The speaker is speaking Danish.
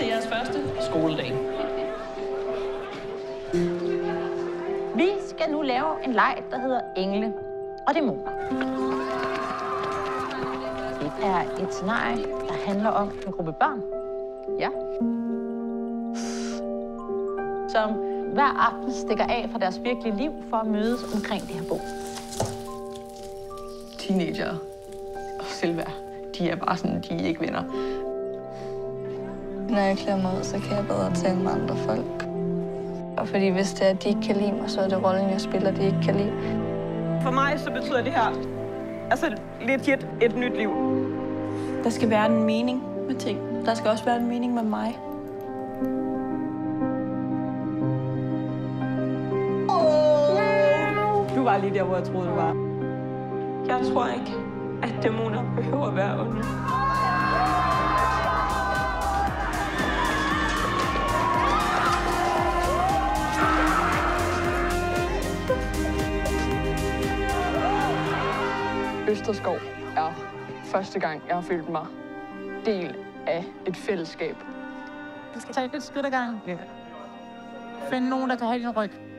til jeres første skoledag. Vi skal nu lave en leg, der hedder Engle og Dæmoner. Det er et scenarie, der handler om en gruppe børn. Ja. Som hver aften stikker af fra deres virkelige liv for at mødes omkring det her bog. Teenager og selvværd, de er bare sådan, de er ikke venner. Når jeg klæder mig ud, så kan jeg bedre tale med andre folk. Og fordi hvis det er, at de ikke kan lide mig, så er det rollen, jeg spiller, de ikke kan lide. For mig så betyder det her altså legit et nyt liv. Der skal være en mening med ting. Der skal også være en mening med mig. Du var lige der, hvor jeg troede, du var. Jeg tror ikke, at dæmoner behøver at være onde. Østerskov er første gang, jeg har følt mig del af et fællesskab. Du skal tage et skridt ad gangen. Find nogen, der kan have din ryg.